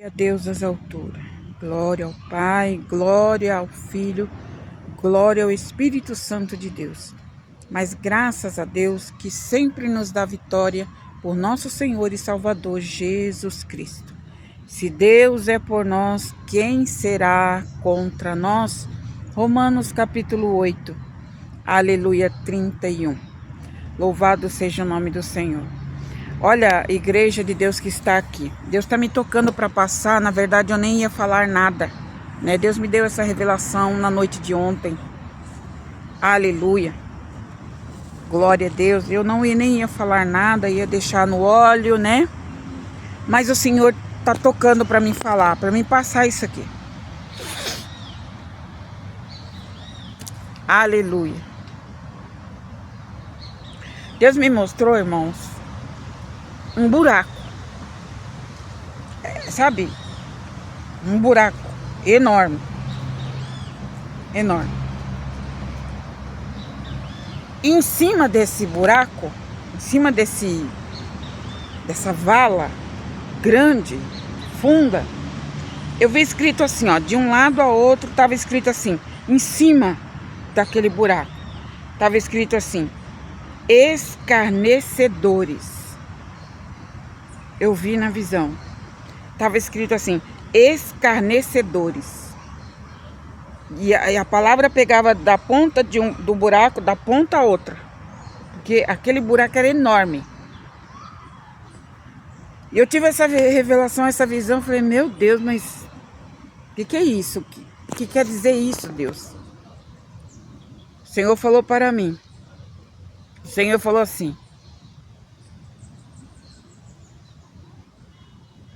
Glória a Deus das alturas, glória ao Pai, glória ao Filho, glória ao Espírito Santo de Deus. Mas graças a Deus que sempre nos dá vitória por nosso Senhor e Salvador Jesus Cristo. Se Deus é por nós, quem será contra nós? Romanos capítulo 8, aleluia 31. Louvado seja o nome do Senhor. Olha, igreja de Deus que está aqui. Deus está me tocando para passar. Na verdade, eu nem ia falar nada, né? Deus me deu essa revelação na noite de ontem. Aleluia. Glória a Deus. Eu nem ia falar nada, ia deixar no óleo, né? Mas o Senhor está tocando para mim falar, para mim passar isso aqui. Aleluia. Deus me mostrou, irmãos, um buraco, sabe? Um buraco enorme, enorme. E em cima desse buraco, em cima dessa vala grande, funda, eu vi escrito assim, ó, de um lado ao outro estava escrito assim, em cima daquele buraco, estava escrito assim, escarnecedores. Eu vi na visão. Estava escrito assim, escarnecedores. E a palavra pegava da ponta do buraco, da ponta a outra. Porque aquele buraco era enorme. E eu tive essa revelação, essa visão. Falei, meu Deus, mas o que é isso? O que quer dizer isso, Deus? O Senhor falou para mim. O Senhor falou assim.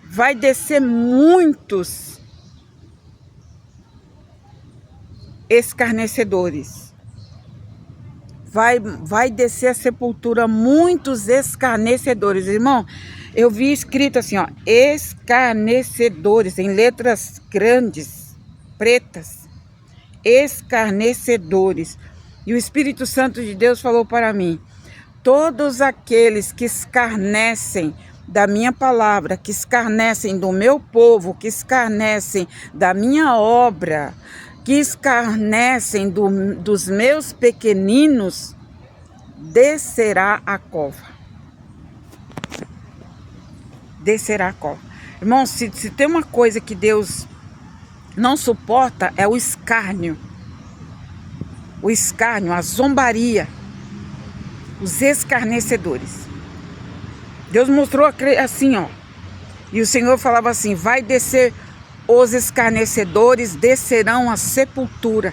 Vai descer muitos escarnecedores. Vai descer a sepultura muitos escarnecedores. Irmão, eu vi escrito assim, ó, escarnecedores, em letras grandes, pretas. Escarnecedores. E o Espírito Santo de Deus falou para mim, todos aqueles que escarnecem da minha palavra, que escarnecem do meu povo, que escarnecem da minha obra, que escarnecem dos meus pequeninos, descerá a cova. Descerá a cova. Irmão, se tem uma coisa que Deus não suporta, é o escárnio. O escárnio, a zombaria, os escarnecedores. Deus mostrou assim, ó. E o Senhor falava assim, vai descer os escarnecedores, descerão a sepultura.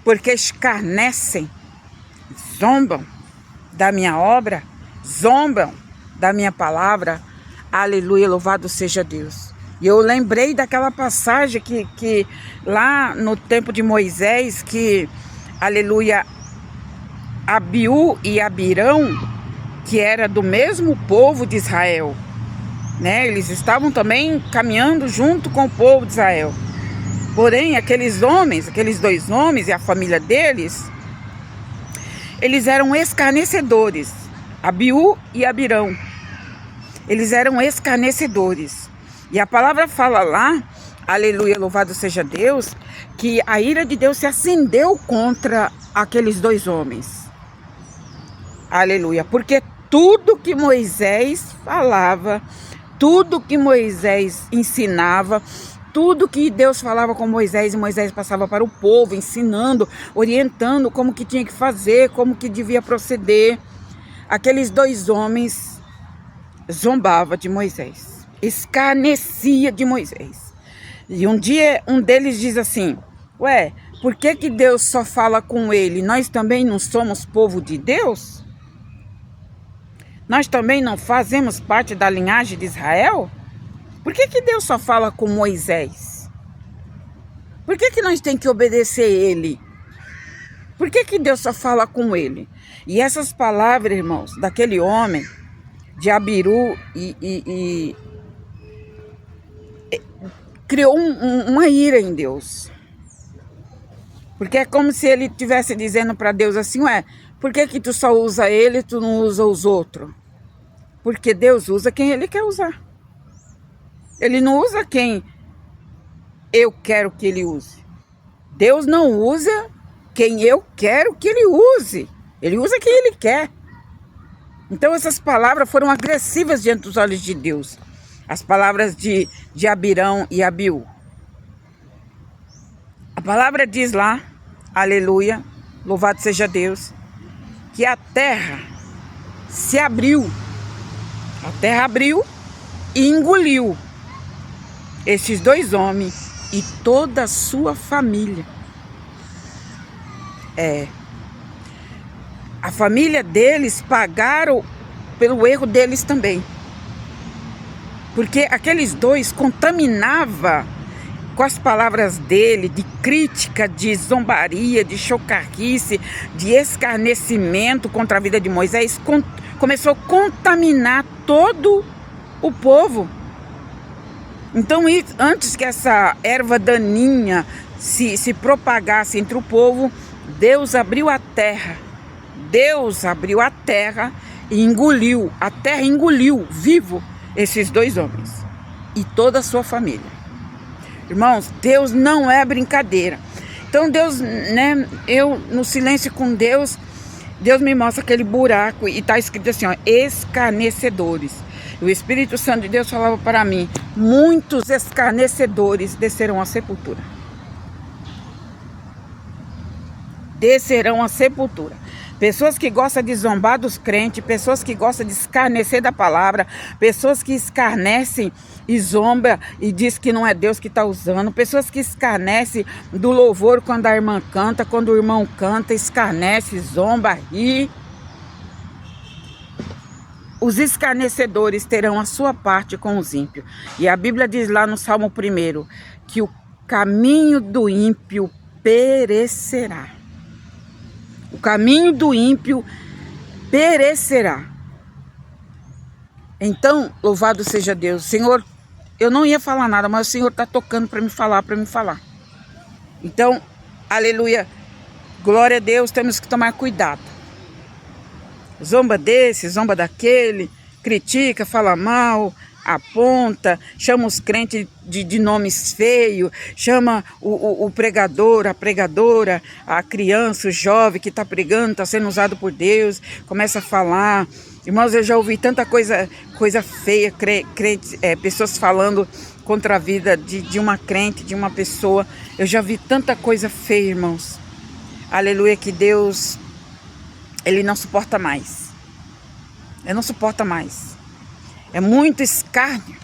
Porque escarnecem, zombam da minha obra, zombam da minha palavra. Aleluia, louvado seja Deus. E eu lembrei daquela passagem que lá no tempo de Moisés, que, aleluia, Abiú e Abirão, que era do mesmo povo de Israel, né? Eles estavam também caminhando junto com o povo de Israel. Porém, aqueles dois homens e a família deles, eles eram escarnecedores. Abiú e Abirão. Eles eram escarnecedores. E a palavra fala lá, aleluia, louvado seja Deus, que a ira de Deus se acendeu contra aqueles dois homens. Aleluia, porque tudo que Moisés falava, tudo que Moisés ensinava, tudo que Deus falava com Moisés, e Moisés passava para o povo, ensinando, orientando como que tinha que fazer, como que devia proceder. Aqueles dois homens zombavam de Moisés, escarnecia de Moisés. E um dia um deles diz assim, ué, por que Deus só fala com ele? Nós também não somos povo de Deus? Nós também não fazemos parte da linhagem de Israel? Por que Deus só fala com Moisés? Por que nós temos que obedecer ele? Por que Deus só fala com ele? E essas palavras, irmãos, daquele homem, de Abiú criou uma ira em Deus. Porque é como se ele estivesse dizendo para Deus assim, ué, por que tu só usa ele e tu não usa os outros? Porque Deus usa quem Ele quer usar. Ele não usa quem eu quero que Ele use. Deus não usa quem eu quero que Ele use. Ele usa quem Ele quer. Então essas palavras foram agressivas diante dos olhos de Deus. As palavras de Abirão e Abiú. A palavra diz lá, aleluia, louvado seja Deus, que a terra se abriu. A terra abriu e engoliu esses dois homens e toda a sua família. A família deles pagaram pelo erro deles também. Porque aqueles dois contaminavam com as palavras dele, de crítica, de zombaria, de chocarrice, de escarnecimento contra a vida de Moisés, começou a contaminar todo o povo. Então, antes que essa erva daninha se propagasse entre o povo, Deus abriu a terra. Deus abriu a terra e engoliu. A terra engoliu vivo esses dois homens e toda a sua família. Irmãos, Deus não é brincadeira. Então Deus, eu no silêncio com Deus, Deus me mostra aquele buraco e está escrito assim, ó, escarnecedores. O Espírito Santo de Deus falava para mim, muitos escarnecedores descerão à sepultura. Descerão à sepultura. Pessoas que gostam de zombar dos crentes, pessoas que gostam de escarnecer da palavra, pessoas que escarnecem e zombam e diz que não é Deus que está usando, pessoas que escarnecem do louvor quando a irmã canta, quando o irmão canta, escarnece, zomba, ri. Os escarnecedores terão a sua parte com os ímpios. E a Bíblia diz lá no Salmo 1 que o caminho do ímpio perecerá. O caminho do ímpio perecerá. Então, louvado seja Deus. Senhor, eu não ia falar nada, mas o Senhor está tocando para me falar. Então, aleluia, glória a Deus, temos que tomar cuidado. Zomba desse, zomba daquele, critica, fala mal, aponta, chama os crentes de nomes feios, chama o pregador, a pregadora, a criança, o jovem que está pregando, está sendo usado por Deus, começa a falar. Irmãos, eu já ouvi tanta coisa feia, pessoas falando contra a vida de uma crente, de uma pessoa. Eu já vi tanta coisa feia, irmãos. Aleluia, que Deus, Ele não suporta mais. Ele não suporta mais. É muito escárnio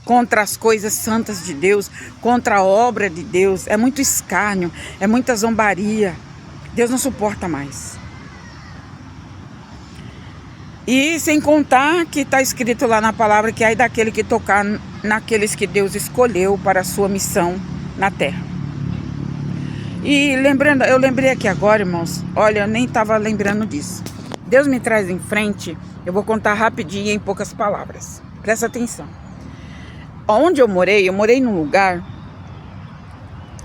contra as coisas santas de Deus, contra a obra de Deus. É muito escárnio, é muita zombaria. Deus não suporta mais. E sem contar que está escrito lá na palavra que aí daquele que tocar naqueles que Deus escolheu para a sua missão na terra. E lembrando, eu lembrei aqui agora, irmãos, olha, eu nem estava lembrando disso. Deus me traz em frente, eu vou contar rapidinho em poucas palavras. Presta atenção. Onde eu morei num lugar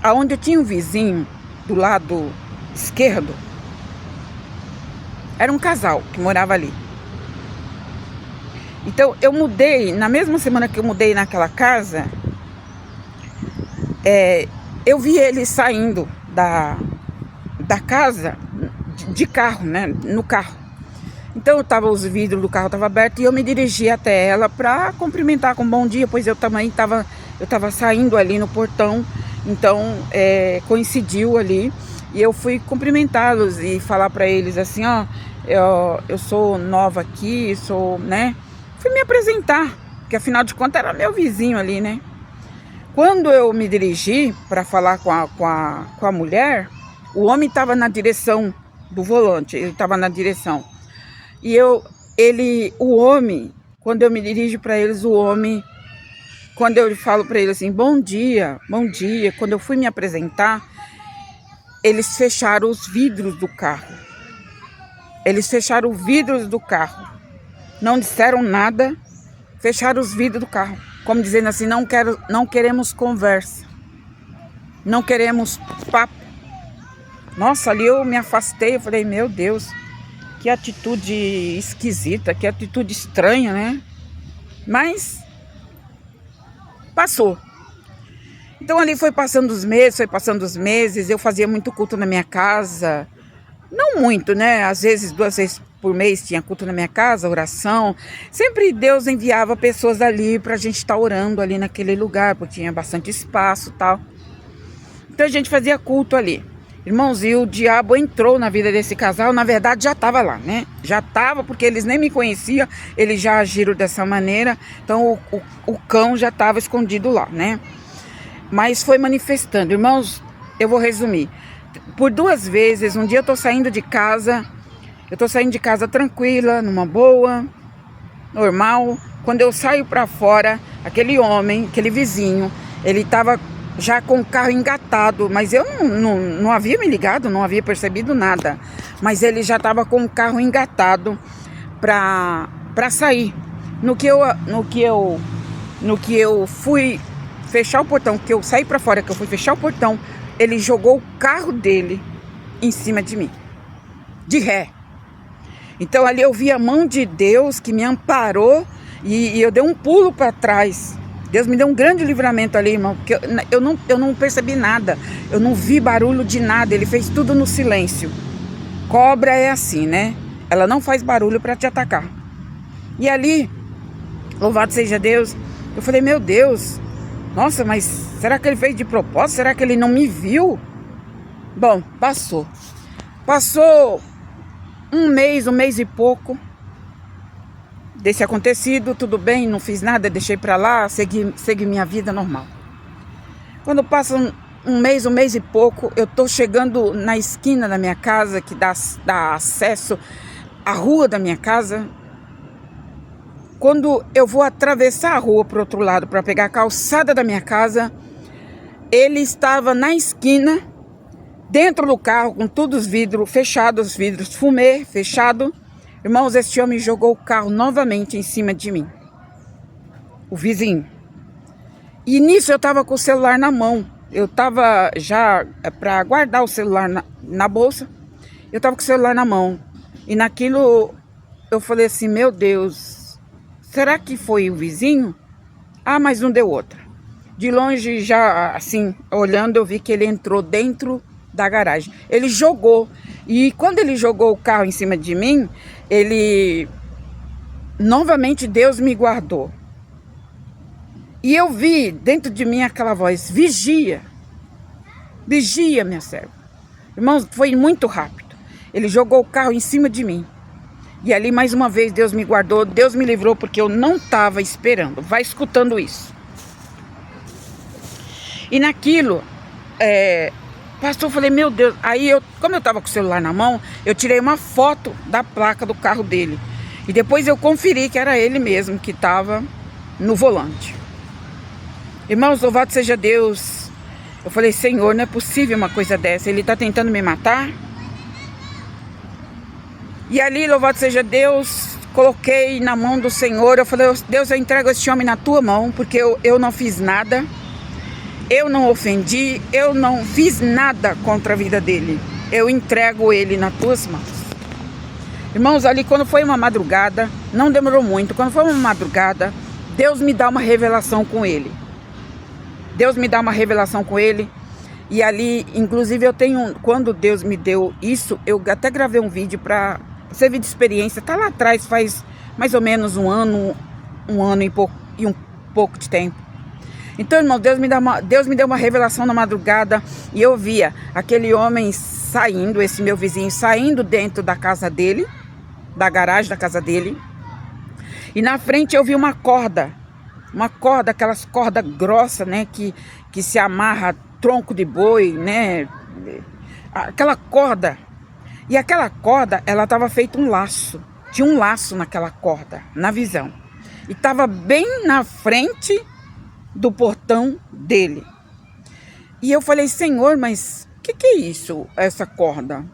onde eu tinha um vizinho do lado esquerdo. Era um casal que morava ali. Então eu mudei, na mesma semana que eu mudei naquela casa, eu vi ele saindo da casa de carro, né? No carro. Então os vidros do carro estavam abertos e eu me dirigi até ela para cumprimentar com um bom dia, pois eu também estava saindo ali no portão, então coincidiu ali e eu fui cumprimentá-los e falar para eles assim, ó, eu sou nova aqui, né? Fui me apresentar, porque afinal de contas era meu vizinho ali, né? Quando eu me dirigi para falar com a mulher, o homem estava na direção do volante, ele estava na direção. E o homem, quando eu me dirijo para eles, quando eu falo para eles assim, bom dia, quando eu fui me apresentar, eles fecharam os vidros do carro. Não disseram nada, fecharam os vidros do carro. Como dizendo assim, não queremos conversa. Não queremos papo. Nossa, ali eu me afastei, eu falei, meu Deus. Que atitude esquisita, que atitude estranha, né? Mas passou. Então ali foi passando os meses, eu fazia muito culto na minha casa. Não muito, né? Às vezes, 2 vezes por mês tinha culto na minha casa, oração. Sempre Deus enviava pessoas ali pra gente estar orando ali naquele lugar, porque tinha bastante espaço e tal. Então a gente fazia culto ali. Irmãos, e o diabo entrou na vida desse casal, na verdade já estava lá, né? Já estava, porque eles nem me conheciam, eles já agiram dessa maneira, então o cão já estava escondido lá, né? Mas foi manifestando. Irmãos, eu vou resumir. Por 2 vezes, um dia eu tô saindo de casa tranquila, numa boa, normal. Quando eu saio para fora, aquele homem, aquele vizinho, ele estava já com o carro engatado, mas eu não havia me ligado, não havia percebido nada. Mas ele já estava com o carro engatado para sair. No que eu fui fechar o portão, que eu saí para fora, que eu fui fechar o portão, ele jogou o carro dele em cima de mim, de ré. Então ali eu vi a mão de Deus que me amparou e eu dei um pulo para trás. Deus me deu um grande livramento ali, irmão, porque eu não percebi nada, eu não vi barulho de nada, ele fez tudo no silêncio. Cobra é assim, né? Ela não faz barulho para te atacar. E ali, louvado seja Deus, eu falei, meu Deus, nossa, mas será que ele fez de propósito? Será que ele não me viu? Bom, passou. Passou um mês e pouco desse acontecido, tudo bem, não fiz nada, deixei pra lá, segui minha vida normal. Quando passa um mês e pouco, eu tô chegando na esquina da minha casa, que dá acesso à rua da minha casa. Quando eu vou atravessar a rua pro outro lado para pegar a calçada da minha casa, ele estava na esquina, dentro do carro, com todos os vidros fechados, fumê fechado. Irmãos, esse homem jogou o carro novamente em cima de mim, o vizinho. E nisso eu estava com o celular na mão. Eu estava já para guardar o celular na bolsa. Eu estava com o celular na mão. E naquilo eu falei assim, meu Deus, será que foi o vizinho? Ah, mas não deu outra. De longe, já assim, olhando, eu vi que ele entrou dentro da garagem. Ele jogou. E quando ele jogou o carro em cima de mim, novamente Deus me guardou. E eu vi dentro de mim aquela voz, vigia, vigia, minha serva. Irmãos, foi muito rápido. Ele jogou o carro em cima de mim. E ali mais uma vez Deus me guardou, Deus me livrou, porque eu não estava esperando. Vai escutando isso. E naquilo, pastor, eu falei, meu Deus. Aí, como eu estava com o celular na mão, eu tirei uma foto da placa do carro dele. E depois eu conferi que era ele mesmo que estava no volante. Irmãos, louvado seja Deus. Eu falei, Senhor, não é possível uma coisa dessa. Ele está tentando me matar? E ali, louvado seja Deus, coloquei na mão do Senhor. Eu falei, Deus, eu entrego esse homem na tua mão, porque eu não fiz nada. Eu não ofendi, eu não fiz nada contra a vida dele. Eu entrego ele nas tuas mãos. Irmãos, ali quando foi uma madrugada, não demorou muito, quando foi uma madrugada, Deus me dá uma revelação com ele. Deus me dá uma revelação com ele. E ali, inclusive, quando Deus me deu isso, eu até gravei um vídeo para servir de experiência. Tá lá atrás, faz mais ou menos um ano e um pouco de tempo. Então, irmão, Deus me deu uma revelação na madrugada e eu via aquele homem saindo, esse meu vizinho, saindo dentro da casa dele, da garagem da casa dele. E na frente eu vi uma corda, aquelas cordas grossas, né, que se amarra tronco de boi, né, aquela corda. E aquela corda, ela estava feita um laço, tinha um laço naquela corda, na visão. E estava bem na frente do portão dele. E eu falei, Senhor, mas o que é isso, essa corda?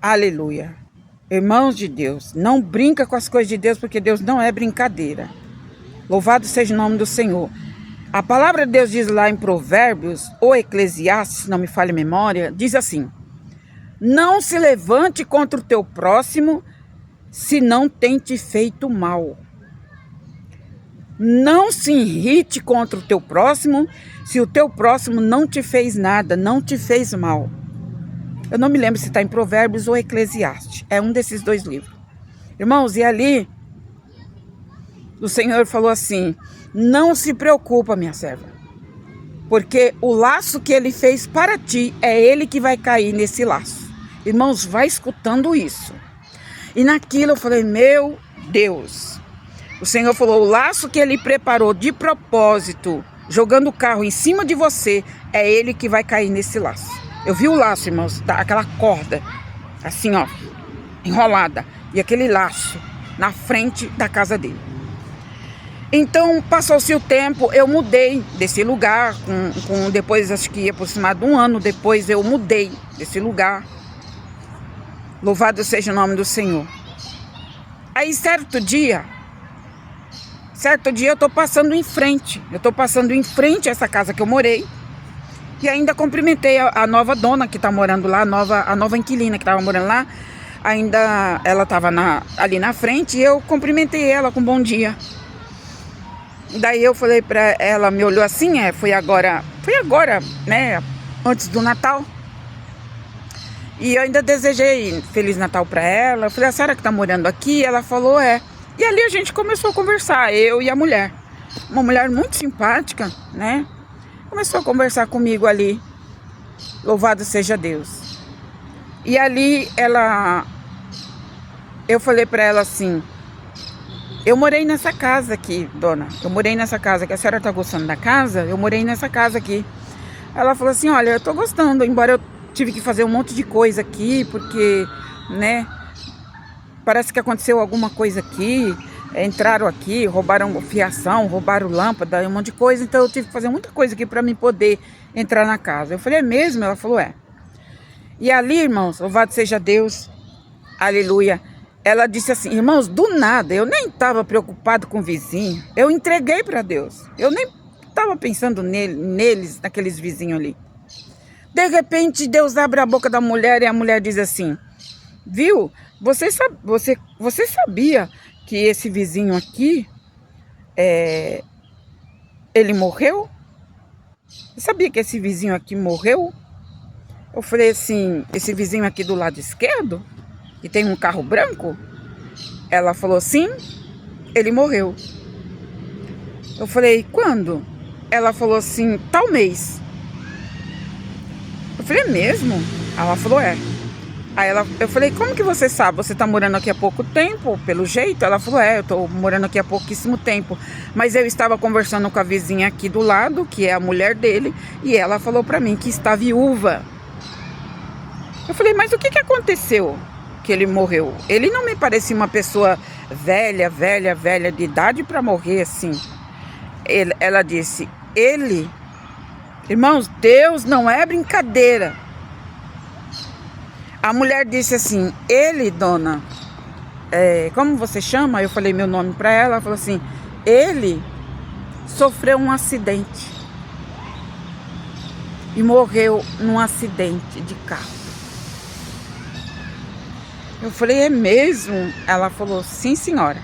Aleluia. Irmãos de Deus, não brinca com as coisas de Deus, porque Deus não é brincadeira. Louvado seja o nome do Senhor. A palavra de Deus diz lá em Provérbios, ou Eclesiastes, se não me falha a memória, diz assim, Não se levante contra o teu próximo se não tem te feito mal. Não se irrite contra o teu próximo se o teu próximo não te fez nada, não te fez mal. Eu não me lembro se está em Provérbios ou Eclesiastes. É um desses dois livros. Irmãos, e ali o Senhor falou assim: não se preocupa, minha serva, porque o laço que ele fez para ti, é ele que vai cair nesse laço. Irmãos, vai escutando isso. E naquilo eu falei: meu Deus. O Senhor falou: o laço que ele preparou de propósito, jogando o carro em cima de você, é ele que vai cair nesse laço. Eu vi o laço, irmãos, aquela corda, assim, ó, enrolada, e aquele laço na frente da casa dele. Então, passou-se o tempo, eu mudei desse lugar, depois, acho que aproximado de um ano depois, eu mudei desse lugar. Louvado seja o nome do Senhor. Aí, certo dia eu tô passando em frente, a essa casa que eu morei, e ainda cumprimentei a nova dona que tá morando lá, a nova inquilina que tava morando lá, ainda ela tava ali na frente, e eu cumprimentei ela com bom dia. Daí eu falei pra ela, me olhou assim, foi agora, né, antes do Natal. E eu ainda desejei Feliz Natal pra ela. Eu falei: a senhora que tá morando aqui? Ela falou: é. E ali a gente começou a conversar, eu e a mulher. Uma mulher muito simpática, né? Começou a conversar comigo ali. Louvado seja Deus. E ali eu falei pra ela assim: eu morei nessa casa aqui, dona. Eu morei nessa casa, que a senhora tá gostando da casa? Eu morei nessa casa aqui. Ela falou assim: olha, eu tô gostando, embora eu tive que fazer um monte de coisa aqui, porque, né, parece que aconteceu alguma coisa aqui. Entraram aqui, roubaram fiação, roubaram lâmpada, um monte de coisa. Então eu tive que fazer muita coisa aqui para mim poder entrar na casa. Eu falei: é mesmo? Ela falou: é. E ali, irmãos, louvado seja Deus, aleluia. Ela disse assim: irmãos, do nada, eu nem estava preocupado com o vizinho. Eu entreguei para Deus. Eu nem estava pensando neles, naqueles vizinhos ali. De repente, Deus abre a boca da mulher e a mulher diz assim: viu, você sabia que esse vizinho aqui, ele morreu? Você sabia que esse vizinho aqui morreu? Eu falei assim: esse vizinho aqui do lado esquerdo, que tem um carro branco? Ela falou: sim, ele morreu. Eu falei: quando? Ela falou assim: tal mês. Eu falei: é mesmo? Ela falou: é. Aí eu falei: como que você sabe? Você tá morando aqui há pouco tempo, pelo jeito? Ela falou: é, eu tô morando aqui há pouquíssimo tempo. Mas eu estava conversando com a vizinha aqui do lado, que é a mulher dele, e ela falou pra mim que está viúva. Eu falei: mas o que aconteceu que ele morreu? Ele não me parecia uma pessoa velha de idade para morrer assim. Ela disse: irmãos, Deus não é brincadeira. A mulher disse assim: ele, dona, como você chama? Eu falei meu nome para ela. Ela falou assim: ele sofreu um acidente e morreu num acidente de carro. Eu falei: é mesmo? Ela falou: sim, senhora.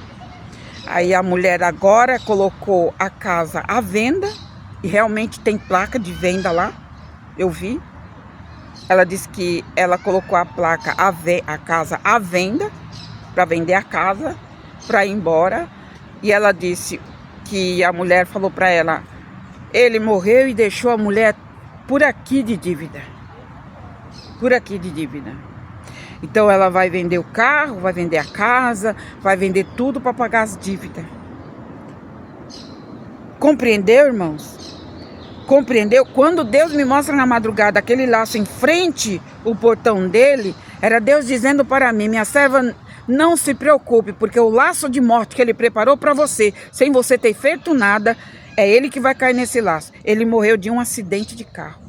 Aí a mulher agora colocou a casa à venda, e realmente tem placa de venda lá, eu vi. Ela disse que ela colocou a placa, a casa à venda, para vender a casa, para ir embora. E ela disse que a mulher falou para ela: ele morreu e deixou a mulher por aqui de dívida. Por aqui de dívida. Então ela vai vender o carro, vai vender a casa, vai vender tudo para pagar as dívidas. Compreendeu, irmãos? Compreendeu? Quando Deus me mostra na madrugada aquele laço em frente, o portão dele, era Deus dizendo para mim: minha serva, não se preocupe, porque o laço de morte que ele preparou para você, sem você ter feito nada, é ele que vai cair nesse laço. Ele morreu de um acidente de carro.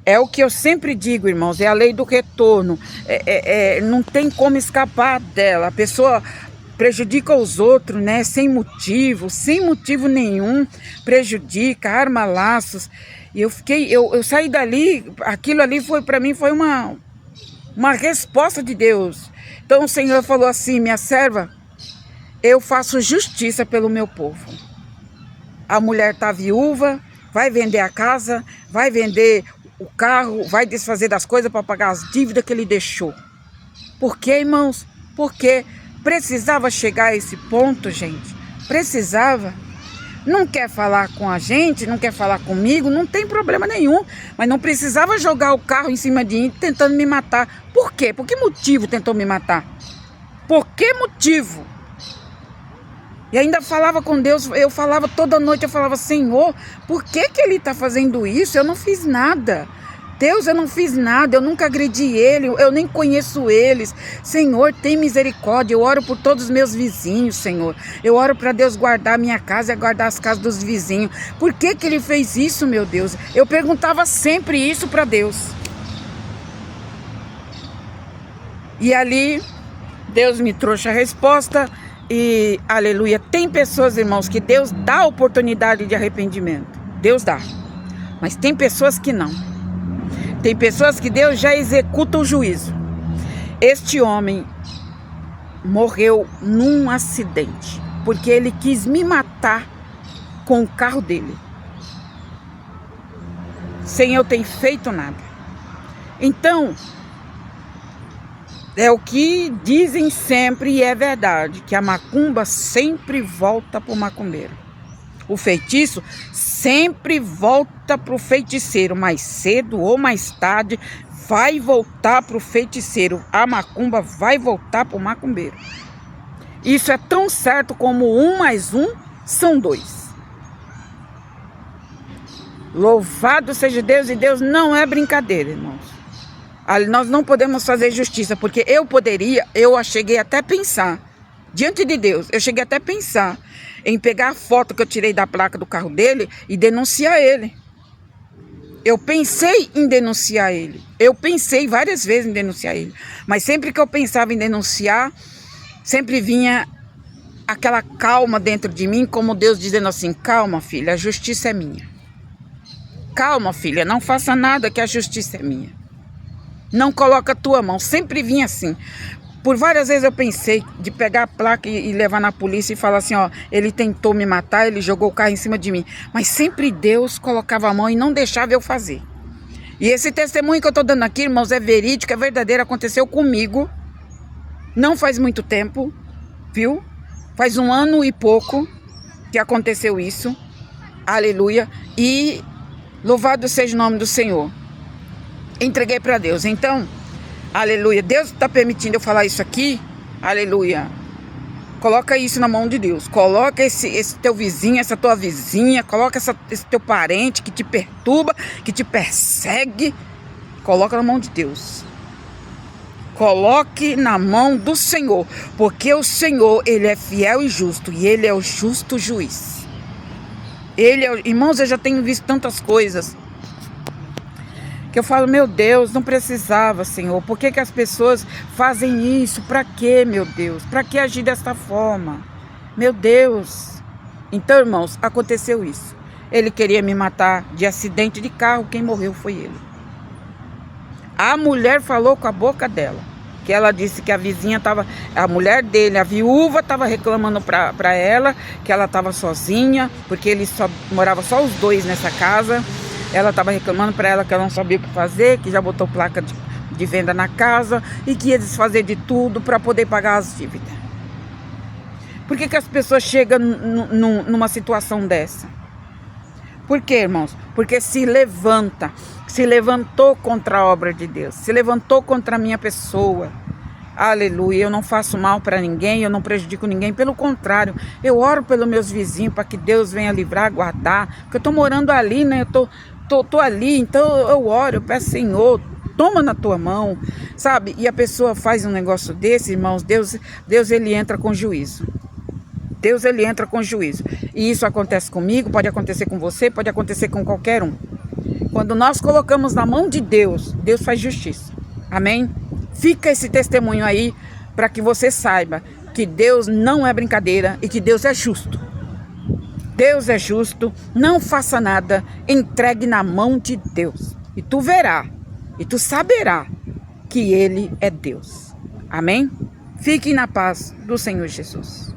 É o que eu sempre digo, irmãos, é a lei do retorno. Não tem como escapar dela. A pessoa prejudica os outros, né? Sem motivo nenhum. Prejudica, arma laços. E eu saí dali, aquilo ali foi para mim, foi uma resposta de Deus. Então o Senhor falou assim: minha serva, eu faço justiça pelo meu povo. A mulher está viúva, vai vender a casa, vai vender o carro, vai desfazer das coisas para pagar as dívidas que ele deixou. Por quê, irmãos? Porque precisava chegar a esse ponto, gente. Precisava. Não quer falar com a gente, não quer falar comigo, não tem problema nenhum. Mas não precisava jogar o carro em cima de mim tentando me matar. Por quê? Por que motivo tentou me matar? Por que motivo? E ainda falava com Deus, eu falava toda noite, eu falava: Senhor, por que ele está fazendo isso? Eu não fiz nada. Deus, eu não fiz nada, eu nunca agredi ele, eu nem conheço eles. Senhor, tem misericórdia. Eu oro por todos os meus vizinhos, Senhor. Eu oro para Deus guardar a minha casa e guardar as casas dos vizinhos. Por que ele fez isso, meu Deus? Eu perguntava sempre isso para Deus. E ali, Deus me trouxe a resposta. E, aleluia, tem pessoas, irmãos, que Deus dá oportunidade de arrependimento. Deus dá. Mas tem pessoas que não. Tem pessoas que Deus já executa o juízo. Este homem morreu num acidente, porque ele quis me matar com o carro dele, sem eu ter feito nada. Então, é o que dizem sempre e é verdade, que a macumba sempre volta para o macumbeiro. O feitiço sempre volta para o feiticeiro, mais cedo ou mais tarde vai voltar para o feiticeiro. A macumba vai voltar para o macumbeiro. Isso é tão certo como 1 mais 1 são 2. Louvado seja Deus, e Deus não é brincadeira, irmãos. Nós não podemos fazer justiça, porque eu cheguei até a pensar, diante de Deus, eu cheguei até a pensar em pegar a foto que eu tirei da placa do carro dele e denunciar ele. Eu pensei em denunciar ele. Eu pensei várias vezes em denunciar ele. Mas sempre que eu pensava em denunciar, sempre vinha aquela calma dentro de mim, como Deus dizendo assim: calma, filha, a justiça é minha. Calma, filha, não faça nada, que a justiça é minha. Não coloca a tua mão. Sempre vinha assim. Por várias vezes eu pensei de pegar a placa e levar na polícia e falar assim: ó, ele tentou me matar, ele jogou o carro em cima de mim. Mas sempre Deus colocava a mão e não deixava eu fazer. E esse testemunho que eu estou dando aqui, irmãos, é verídico, é verdadeiro, aconteceu comigo. Não faz muito tempo, viu? Faz 1 ano e pouco que aconteceu isso. Aleluia. E louvado seja o nome do Senhor. Entreguei para Deus. Então, aleluia, Deus está permitindo eu falar isso aqui. Aleluia. Coloca isso na mão de Deus. Coloca esse teu vizinho, essa tua vizinha. Coloca esse teu parente que te perturba, que te persegue. Coloca na mão de Deus. Coloque na mão do Senhor. Porque o Senhor, Ele é fiel e justo. E Ele é o justo juiz. Irmãos, eu já tenho visto tantas coisas que eu falo: meu Deus, não precisava, Senhor. Por que as pessoas fazem isso? Para quê, meu Deus? Para que agir desta forma? Meu Deus. Então, irmãos, aconteceu isso. Ele queria me matar de acidente de carro. Quem morreu foi ele. A mulher falou com a boca dela, que ela disse que a vizinha estava, a mulher dele, a viúva, estava reclamando para ela que ela estava sozinha, porque ele morava só os dois nessa casa. Ela estava reclamando para ela que ela não sabia o que fazer, que já botou placa de venda na casa e que ia desfazer de tudo para poder pagar as dívidas. Por que as pessoas chegam numa situação dessa? Por quê, irmãos? Porque se levantou contra a obra de Deus, se levantou contra a minha pessoa. Aleluia, eu não faço mal para ninguém, eu não prejudico ninguém, pelo contrário, eu oro pelos meus vizinhos para que Deus venha livrar, guardar, porque eu estou morando ali, né? Eu tô ali, então eu oro, eu peço: Senhor, toma na tua mão, sabe? E a pessoa faz um negócio desse, irmãos, Deus ele entra com juízo. Deus, ele entra com juízo. E isso acontece comigo, pode acontecer com você, pode acontecer com qualquer um. Quando nós colocamos na mão de Deus, Deus faz justiça. Amém? Fica esse testemunho aí para que você saiba que Deus não é brincadeira e que Deus é justo. Deus é justo, não faça nada, entregue na mão de Deus. E tu verá, e tu saberá que Ele é Deus. Amém? Fiquem na paz do Senhor Jesus.